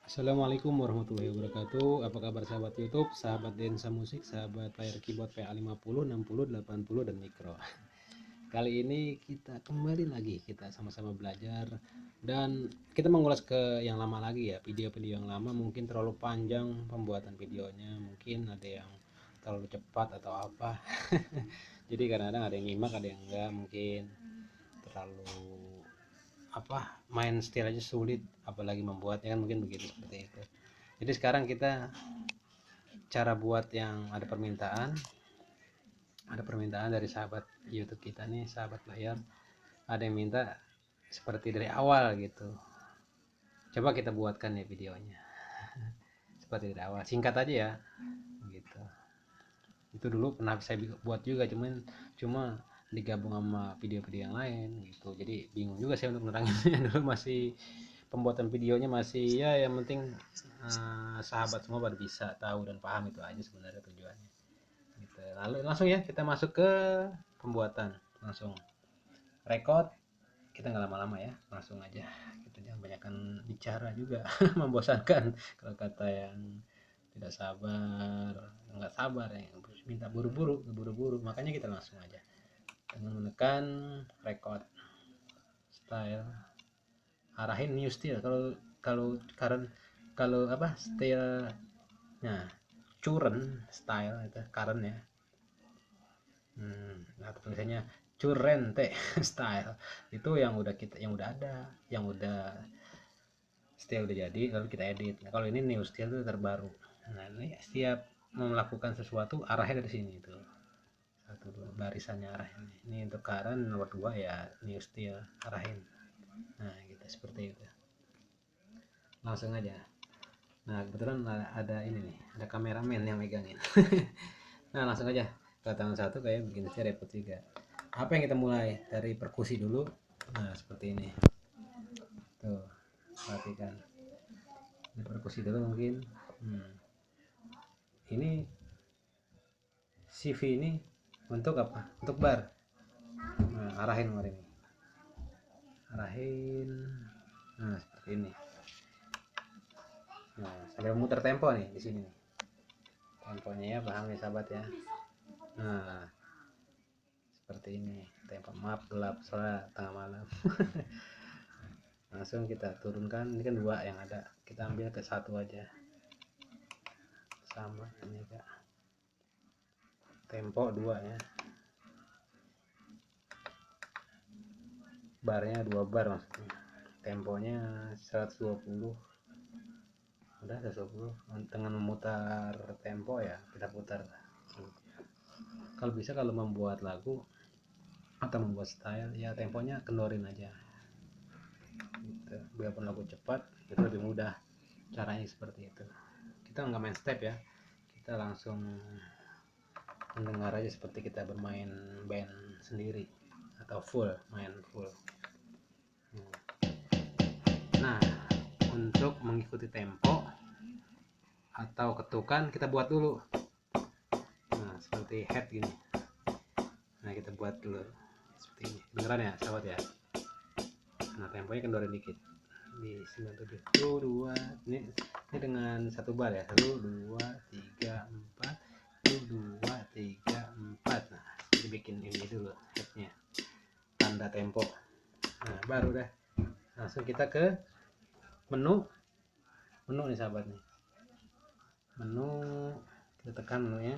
Assalamualaikum warahmatullahi wabarakatuh. Apa kabar sahabat YouTube, sahabat Densa Musik, sahabat layar keyboard PA50, 60, 80 dan mikro. Kali ini kita kembali lagi, kita sama-sama belajar dan kita mengulas ke yang lama lagi ya. Video-video yang lama mungkin terlalu panjang pembuatan videonya, mungkin ada yang terlalu cepat atau apa. Jadi kadang-kadang ada yang nyimak, ada yang enggak, mungkin terlalu main style aja sulit, apalagi membuatnya kan, mungkin begitu, seperti itu. Jadi sekarang kita cara buat yang ada permintaan dari sahabat YouTube kita nih, sahabat layar, ada yang minta seperti dari awal gitu. Coba kita buatkan ya videonya seperti dari awal, singkat aja ya gitu. Itu dulu pernah saya buat juga, cuma digabung sama video-video yang lain gitu, jadi bingung juga saya untuk neranginnya. Dulu masih pembuatan videonya masih ya, yang penting sahabat semua pada bisa tahu dan paham, itu aja sebenarnya tujuannya gitu. Lalu langsung ya kita masuk ke pembuatan, langsung record. Kita nggak lama-lama ya, langsung aja. Kita jangan banyakkan bicara juga membosankan kalau kata yang tidak sabar, nggak sabar, yang minta buru-buru, makanya kita langsung aja dengan menekan record. Style, arahin new style. Kalau current, kalau apa style, nah current style itu current ya. Nah tulisannya currente style itu yang udah ada, yang udah style udah jadi, lalu kita edit. Nah kalau ini new style itu terbaru. Nah ini setiap mau melakukan sesuatu arahnya dari sini itu, satu dua barisannya arahin. Ini untuk current, nomor dua ya new style, arahin. Nah gitu, seperti itu, langsung aja. Nah kebetulan ada ini nih, ada kameramen yang megangin. Nah langsung aja ke tangan satu, kayak begini sih repot juga. Apa yang kita mulai dari perkusi dulu. Nah seperti ini tuh, perhatikan ini perkusi dulu mungkin. Ini CV ini untuk apa, untuk bar. Nah arahin kemarin ini, arahin. Nah seperti ini. Nah sambil muter tempo nih di sini nih, temponya ya, paham ya sahabat ya. Nah seperti ini tempo. Maaf gelap soalnya tengah malam. Langsung kita turunkan, ini kan dua yang ada, kita ambil ke satu aja, sama ini kak, tempo dua ya, barnya 2 bar maksudnya, temponya 120. Udah 120. Dengan memutar tempo ya, kita putar. Kalau bisa, kalau membuat lagu atau membuat style ya, temponya kendorin aja gitu. Biarpun lagu cepat itu lebih mudah, caranya seperti itu. Kita nggak main step ya, kita langsung mendengar aja seperti kita bermain band sendiri atau main full. Nah untuk mengikuti tempo atau ketukan kita buat dulu. Nah seperti head gini, nah kita buat dulu seperti ini, beneran ya sahabat ya. Nah temponya kendorin dikit di 97 2. Ini dengan satu bar ya, 1 2 3 4, 1 2 3 4. Nah dibikin ini dulu headnya, tanda tempo. Nah baru dah langsung kita ke menu nih sahabat nih, menu kita tekan menunya,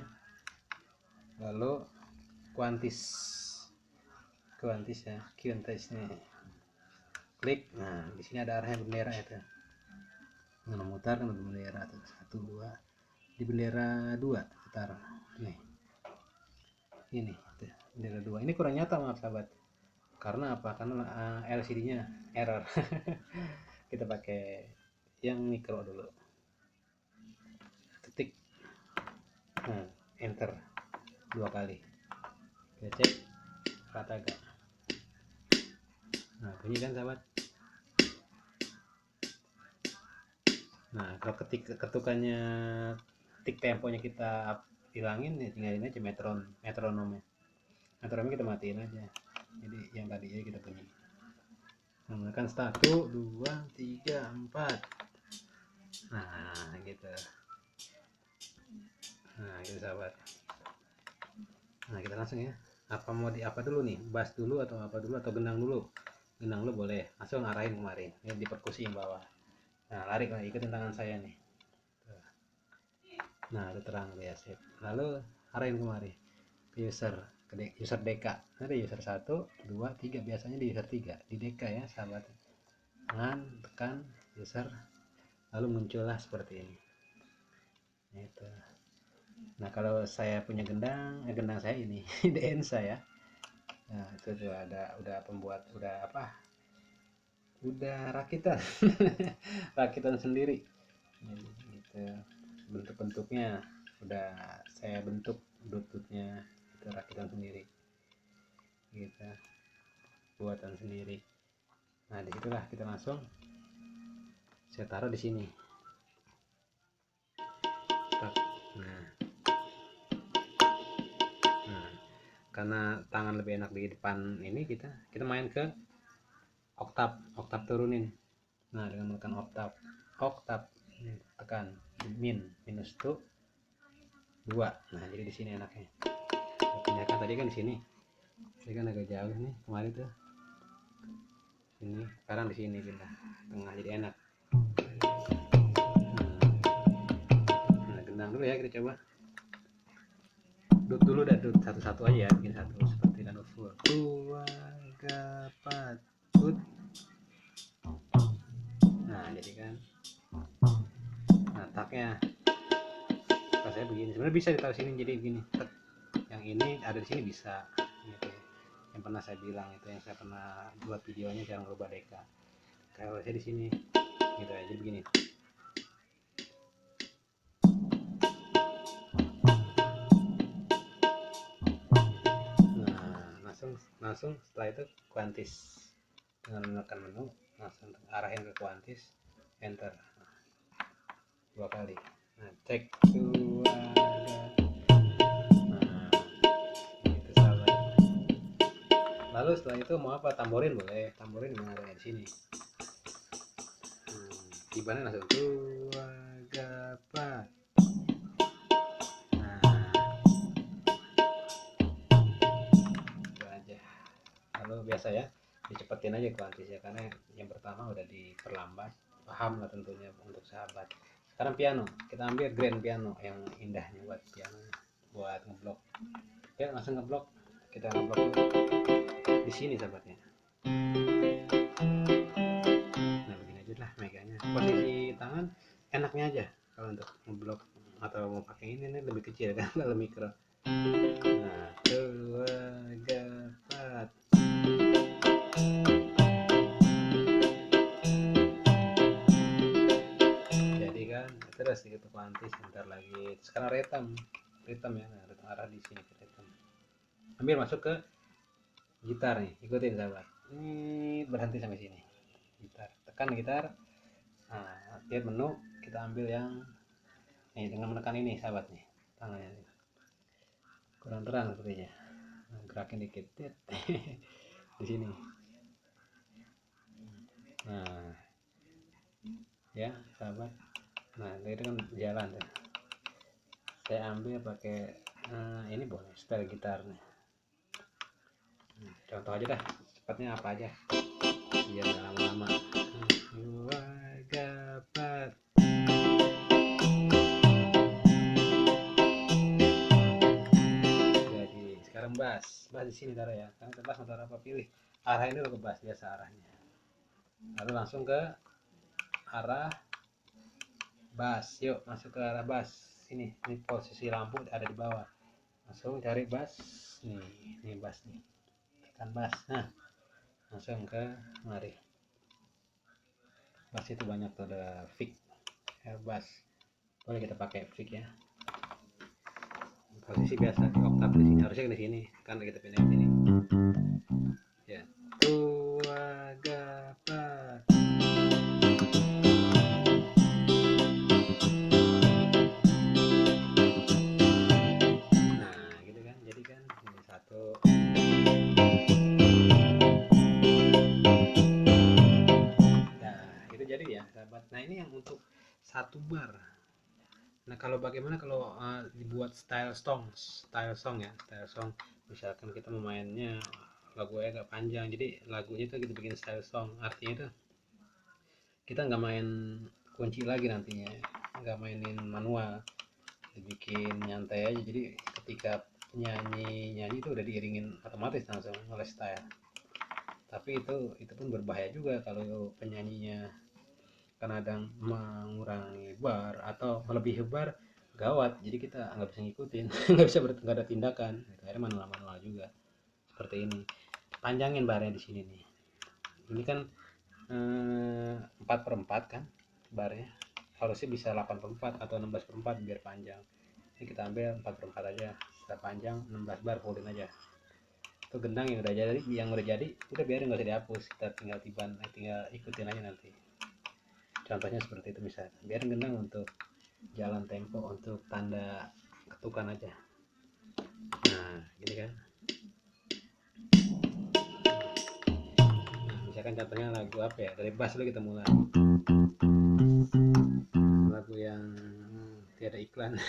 lalu kuantis ya, kuantis nih, klik. Nah di sini ada arahnya bendera itu, nah memutar kan bendera tuh, 1 2 di bendera 2 putar nih, ini tuh, bendera 2 ini kurang nyata, maaf sahabat. Karena apa? Karena LCD nya error. Kita pakai yang mikro dulu, ketik, nah enter 2 kali, kita cek rata gak. Nah bunyi kan sahabat. Nah kalau ketukannya tik temponya kita hilangin ya, tinggalin aja metronomnya kita matiin aja, jadi yang tadi aja kita bunyi. Nah, menekan 1 2 3 4. gitu. Nah gitu sahabat. Nah kita langsung ya, apa mau di apa dulu nih, bass dulu atau apa dulu atau gendang dulu? Gendang dulu boleh, langsung arahin kemarin ini di perkusi yang bawah. Nah lari, ikutin tangan saya nih. Nah itu terang ya, sip. Lalu arahin kemari ke user, ke user DK. Ada user 1 2 3, biasanya di user 3 di DK ya sahabat. Tangan tekan user, lalu muncullah seperti ini itu. Nah kalau saya punya gendang, gendang saya ini DN saya. Nah itu tuh udah pembuat, udah apa, udah rakitan rakitan sendiri gitu. Bentuk-bentuknya udah saya bentuk, bluetoothnya itu rakitan sendiri gitu, buatan sendiri. Nah disitulah kita langsung saya taruh di sini. Nah karena tangan lebih enak di depan ini, kita main ke oktav turunin. Nah dengan menekan oktav tekan minus tuh 2. Nah jadi di sini enaknya. Pindahkan tadi kan di sini. Ini kan agak jauh nih kemarin tuh. Ini sekarang di sini pindah tengah, jadi enak. Nah gendang dulu ya, kita coba. Dut dulu dah, dut satu-satu aja ya, bikin satu seperti dan full. 2 4 dut. Nah jadi kan. Nah taknya pas saya begini, sebenarnya bisa ditaruh sini jadi begini. Yang ini ada di sini bisa gitu. Yang pernah saya bilang itu, yang saya pernah buat videonya cara merubah deka. Kalau saya di sini gitu aja begini. Nah langsung setelah itu kuantis, dengan menekan menu langsung arahin ke kuantis, enter 2 kali. Nah cek 2. Lalu setelah itu mau apa, tamborin boleh, tamborin memang ada di sini. Tibanya langsung 2 4. Nah itu aja. Lalu biasa ya dicepetin aja kuantisnya, karena yang pertama udah diperlambat, paham lah tentunya untuk sahabat. Sekarang piano, kita ambil grand piano yang indahnya buat piano, buat ngeblok. Oke langsung ngeblok, kita ngeblok di sini sahabatnya. Nah begini aja lah meganya, posisi tangan enaknya aja kalau untuk ngeblok, atau mau pakai ini nih lebih kecil kan kalau mikro. Nah 2 4. Jadi kan terus gitu kuantis, sebentar lagi. Sekarang ritem ya, nah, ritem arah di sini ke ritem. Ambil masuk ke gitar nih, ikutin sahabat. Ini berhenti sampai sini. Gitar, tekan gitar. Nah, lihat menu, kita ambil yang nih dengan menekan ini sahabat nih, tangannya nih. Kurang terang sepertinya. Nah, gerakin dikit. Di sini. Nah, ya sahabat. Nah, itu kan jalan tuh. Saya ambil pakai ini boleh, style gitar nih. Contoh aja dah, cepatnya apa aja biar nggak lama-lama. 2 4. Jadi sekarang bass di sini taruh ya, kan ke bass mau taruh apa, pilih arahin dulu ke bass, biasa arahnya. Lalu langsung ke arah bass, yuk masuk ke arah bass. Ini posisi lampu ada di bawah, langsung cari bass nih bass nih, tekan bass. Nah langsung ke mari, bass itu banyak tuh, ada pick, air bass, boleh kita pakai pick ya. Posisi biasa di oktav di sini, harusnya di sini kan kita pindah ke sini ya. 2 4. Nah gitu kan, jadi kan ini 1. Nah itu jadi ya sahabat. Nah ini yang untuk 1 bar Nah, kalau bagaimana kalau dibuat style song ya, style song. Misalkan kita memainnya lagunya agak panjang, jadi lagunya itu kita bikin style song. Artinya itu kita nggak main kunci lagi nantinya, nggak mainin manual, dibikin nyantai aja. Jadi ketika nyanyi itu udah diiringin otomatis langsung oleh style. Tapi itu pun berbahaya juga kalau penyanyinya kadang mengurangi bar atau melebihi bar, gawat. Jadi kita nggak bisa ngikutin, nggak ada tindakan gitu. Akhirnya manual juga seperti ini. Panjangin barnya di sini nih, ini kan 4/4 kan barnya, harusnya bisa 8/4 atau 16/4 biar panjang. Ini kita ambil 4/4 aja, setelah panjang 16 bar, fullin aja. Itu gendang yang udah jadi udah biarin, nggak usah dihapus, kita tinggal tiban, tinggal ikutin aja nanti. Contohnya seperti itu, misalnya biarin gendang untuk jalan tempo, untuk tanda ketukan aja. Nah gini kan. Nah, misalkan contohnya lagu apa ya, dari bass dulu kita mulai, lagu yang tiada iklan.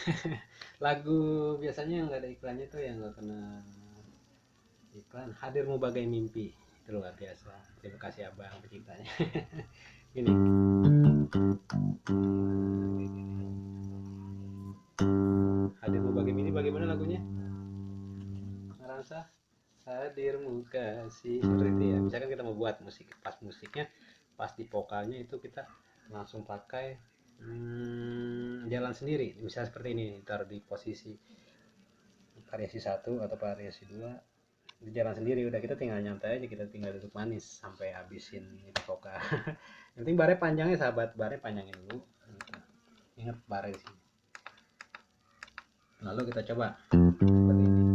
Lagu biasanya yang nggak ada iklannya tuh yang nggak kena iklan, Hadirmu Bagai Mimpi, itu luar biasa. Terima kasih abang penciptanya. Gini. Hadirmu Bagai Mimpi bagaimana lagunya? Ngerasa hadirmu kasih, seperti itu ya. Misalkan kita mau buat musik, pas musiknya, pas di vokalnya itu kita langsung pakai jalan sendiri. Misalnya seperti ini, taruh di posisi variasi 1 atau variasi 2, di jalan sendiri, udah kita tinggal nyantai aja, kita tinggal duduk manis sampai habisin itu vokal. Yang penting barnya panjangnya, sahabat, barnya panjangin dulu. Ingat barnya di sini. Lalu kita coba seperti ini.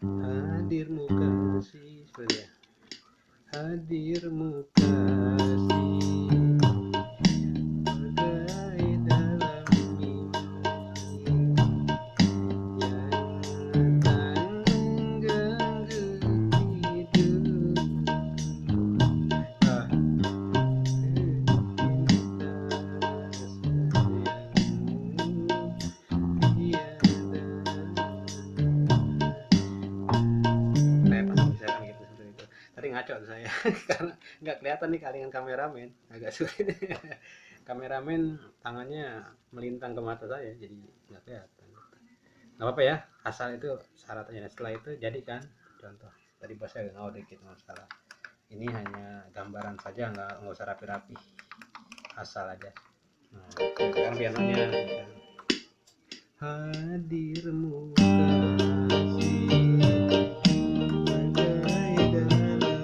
Hadirmu kasih, seperti ya. Hadirmu kasih bagai dalam mimpi yang tak mengganggu tidur. Tadi ngaco tuh saya karena nggak kelihatan nih kalingan kameramen, agak sulit. Kameramen tangannya melintang ke mata saya, jadi nggak kelihatan. Nggak apa-apa ya, asal itu syaratnya. Setelah itu jadikan contoh. Tadi bahasa agak ngawur dikit, nggak salah. Ini hanya gambaran saja, nggak usah rapi-rapi, asal aja. Nah, sekarang pianonya. Hadirmu kasih bagai dalam itu.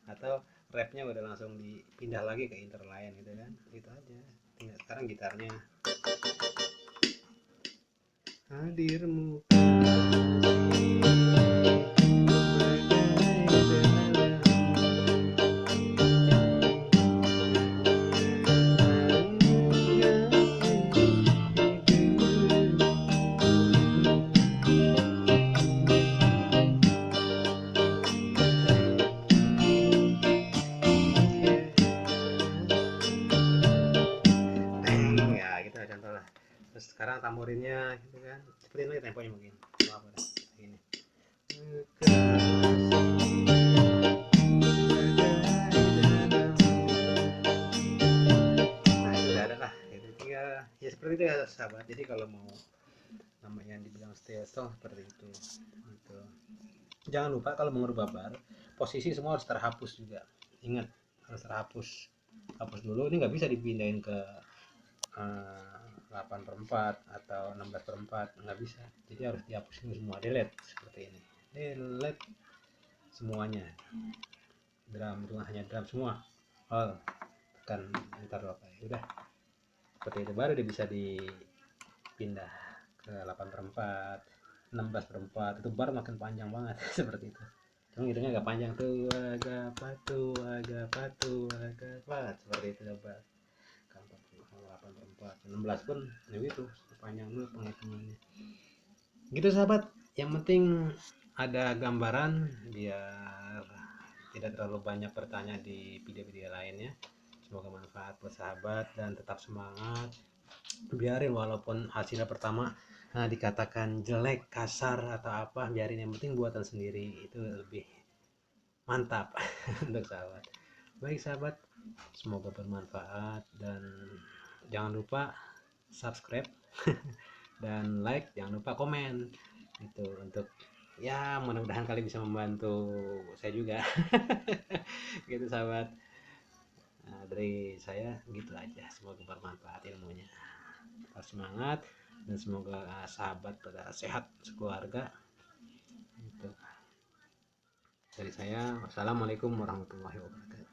Atau rapnya udah langsung dipindah lagi ke interline gitu kan, gitu aja. Tinggal sekarang gitarnya. Hadirmu terus sekarang tamborinnya gitu kan, cepetin lagi temponya mungkin apa dah ini. Nah itu udah ada lah, itu tinggal ya seperti itu ya sahabat. Jadi kalau mau namanya dibilang style song seperti itu gitu. Jangan lupa kalau mengubah bar, posisi semua harus terhapus juga, ingat harus terhapus, hapus dulu. Ini nggak bisa dipindahin ke 8/4 atau 16/4, nggak bisa. Jadi harus dihapus semua, delete seperti ini, delete semuanya. Drum itu hanya drum semua, all tekan enter apa ya udah seperti itu, baru dia bisa dipindah ke 8/4 16/4 itu bar makin panjang banget seperti itu. Cuma hitungnya agak panjang tuh, agak patu, agak patu, agak pat, seperti itu bar. 8/4, 16 pun ya gitu panjang dulu penghitungannya. Gitu sahabat, yang penting ada gambaran biar tidak terlalu banyak bertanya di video-video lainnya. Semoga manfaat buat sahabat dan tetap semangat. Biarin walaupun hasilnya pertama dikatakan jelek, kasar atau apa, biarin, yang penting buatan sendiri itu lebih mantap untuk sahabat. Baik sahabat, semoga bermanfaat dan jangan lupa subscribe dan like, jangan lupa komen itu untuk ya mudah-mudahan kalian bisa membantu saya juga. Gitu sahabat. Nah, dari saya gitu aja, semoga bermanfaat ilmunya. Tetap semangat dan semoga sahabat pada sehat sekeluarga. Itu dari saya. Wassalamualaikum warahmatullahi wabarakatuh.